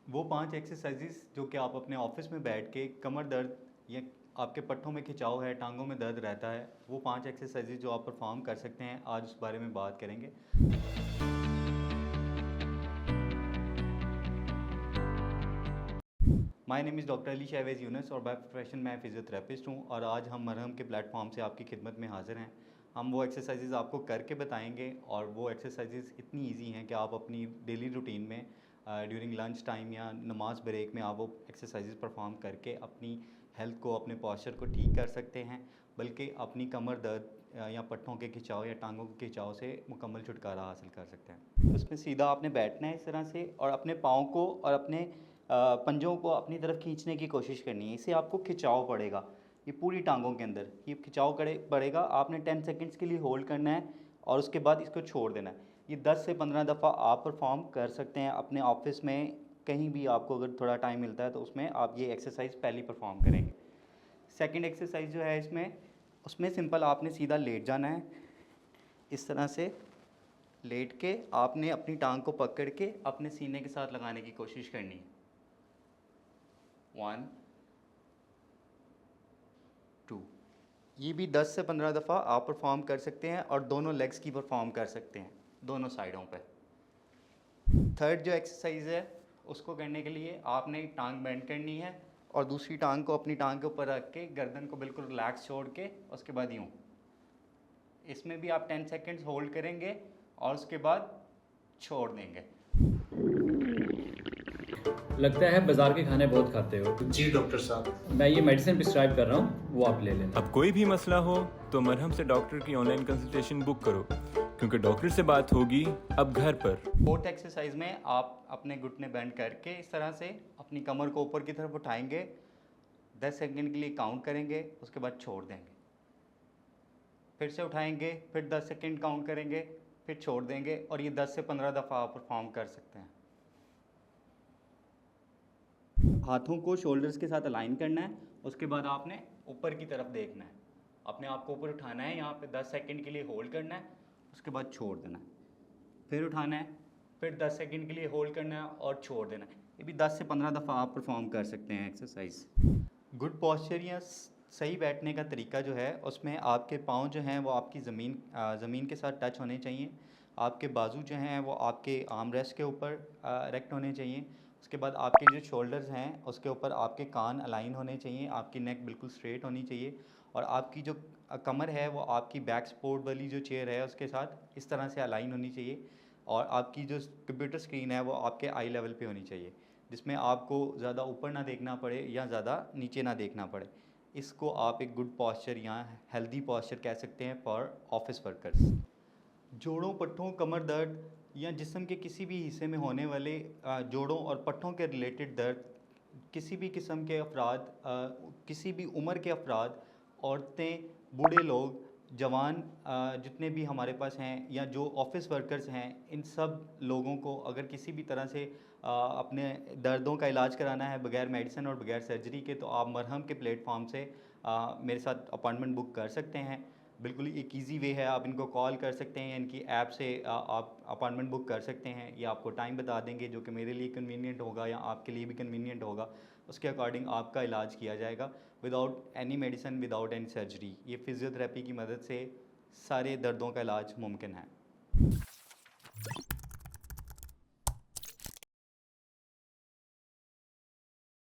वो 5 एक्सरसाइजेस जो कि आप अपने ऑफिस में बैठ के कमर दर्द या आपके पट्टों में खिंचाव है, टांगों में दर्द रहता है, वो 5 एक्सरसाइजेस जो आप परफॉर्म कर सकते हैं, आज उस बारे में बात करेंगे। My name is doctor Ali Shahvez Yunus और बाय प्रोफेशन मैं फिजियोथेरेपिस्ट हूँ और आज हम मरहम के प्लेटफॉर्म से आपकी खिदमत में हाज़िर हैं। हम वो एक्सरसाइजेज़ आपको करके बताएंगे और वो एक्सरसाइजेज़ इतनी इजी हैं कि आप अपनी डेली रूटीन में ड्यूरिंग लंच टाइम या नमाज ब्रेक में आप वो एक्सरसाइजेज़ परफॉर्म करके अपनी हेल्थ को, अपने पॉस्चर को ठीक कर सकते हैं, बल्कि अपनी कमर दर्द या पट्टों के खिंचाव या टांगों के खिंचाव से मुकम्मल छुटकारा हासिल कर सकते हैं। उसमें सीधा आपने बैठना है इस तरह से और अपने पाँव को और अपने पंजों को अपनी तरफ खींचने की कोशिश करनी है। इससे आपको खिंचाव पड़ेगा, ये पूरी टांगों के अंदर ये खिंचाव पड़ेगा। आपने 10 सेकंड्स के लिए होल्ड करना है और उसके बाद इसको छोड़ देना है। ये 10 से 15 दफ़ा आप परफॉर्म कर सकते हैं अपने ऑफिस में, कहीं भी आपको अगर थोड़ा टाइम मिलता है तो उसमें आप ये एक्सरसाइज पहली परफॉर्म करेंगे। सेकंड एक्सरसाइज जो है उसमें सिंपल आपने सीधा लेट जाना है। इस तरह से लेट के आपने अपनी टांग को पकड़ के अपने सीने के साथ लगाने की कोशिश करनी है। 1 2 ये भी 10 से 15 दफ़ा आप परफॉर्म कर सकते हैं और दोनों लेग्स की परफॉर्म कर सकते हैं, दोनों साइडों पे। थर्ड जो एक्सरसाइज है उसको करने के लिए आपने टांग बेंड करनी है और दूसरी टांग को अपनी टांग के ऊपर रख के गर्दन को बिल्कुल रिलैक्स छोड़ के उसके बाद यूँ। इसमें भी आप 10 सेकंड्स होल्ड करेंगे और उसके बाद छोड़ देंगे। लगता है बाजार के खाने बहुत खाते हो। जी डॉक्टर साहब। मैं ये मेडिसिन प्रिस्क्राइब कर रहा हूँ, वो आप ले लेना। अब कोई भी मसला हो तो मरहम से डॉक्टर की ऑनलाइन कंसल्टेशन बुक करो, क्योंकि डॉक्टर से बात होगी अब घर पर। फोर्थ एक्सरसाइज में आप अपने घुटने बेंड करके इस तरह से अपनी कमर को ऊपर की तरफ उठाएंगे, 10 सेकंड के लिए काउंट करेंगे, उसके बाद छोड़ देंगे। फिर से उठाएंगे, फिर 10 सेकंड काउंट करेंगे, फिर छोड़ देंगे और ये 10 से 15 दफ़ा आप परफॉर्म कर सकते हैं। हाथों को शोल्डर्स के साथ अलाइन करना है, उसके बाद आपने ऊपर की तरफ देखना है, अपने आप को ऊपर उठाना है, यहाँ पे 10 सेकंड के लिए होल्ड करना है, उसके बाद छोड़ देना है। फिर उठाना है, फिर 10 सेकंड के लिए होल्ड करना है और छोड़ देना है। ये भी 10 से 15 दफ़ा आप परफॉर्म कर सकते हैं एक्सरसाइज। गुड पॉस्चर या सही बैठने का तरीका जो है उसमें आपके पाँव जो हैं वो आपकी ज़मीन के साथ टच होने चाहिए। आपके बाजू जो हैं वो आपके आर्म रेस्ट के ऊपर रेक्ट होने चाहिए। उसके बाद आपके जो शोल्डर्स हैं उसके ऊपर आपके कान अलाइन होने चाहिए, आपकी नेक बिल्कुल स्ट्रेट होनी चाहिए और आपकी जो कमर है वो आपकी बैक सपोर्ट वाली जो चेयर है उसके साथ इस तरह से अलाइन होनी चाहिए और आपकी जो कंप्यूटर स्क्रीन है वो आपके आई लेवल पे होनी चाहिए, जिसमें आपको ज़्यादा ऊपर ना देखना पड़े या ज़्यादा नीचे ना देखना पड़े। इसको आप एक गुड पॉस्चर या हेल्दी पॉस्चर कह सकते हैं फॉर ऑफिस वर्कर्स। जोड़ों, पट्ठों, कमर दर्द या जिस्म के किसी भी हिस्से में होने वाले जोड़ों और पट्ठों के रिलेटेड दर्द, किसी भी किस्म के अफराद, किसी भी उम्र के अफराद, औरतें, बूढ़े लोग, जवान, जितने भी हमारे पास हैं या जो ऑफिस वर्कर्स हैं, इन सब लोगों को अगर किसी भी तरह से अपने दर्दों का इलाज कराना है बगैर मेडिसिन और बगैर सर्जरी के, तो आप मरहम के प्लेटफॉर्म से मेरे साथ अपॉइंटमेंट बुक कर सकते हैं। बिल्कुल एक इजी वे है, आप इनको कॉल कर सकते हैं, इनकी ऐप से आप अपॉइंटमेंट बुक कर सकते हैं। ये आपको टाइम बता देंगे जो कि मेरे लिए कन्वीनियंट होगा या आपके लिए भी कन्वीनियंट होगा, उसके अकॉर्डिंग आपका इलाज किया जाएगा without any medicine, without any surgery. ये फिजियोथेरेपी की मदद से सारे दर्दों का इलाज मुमकिन है।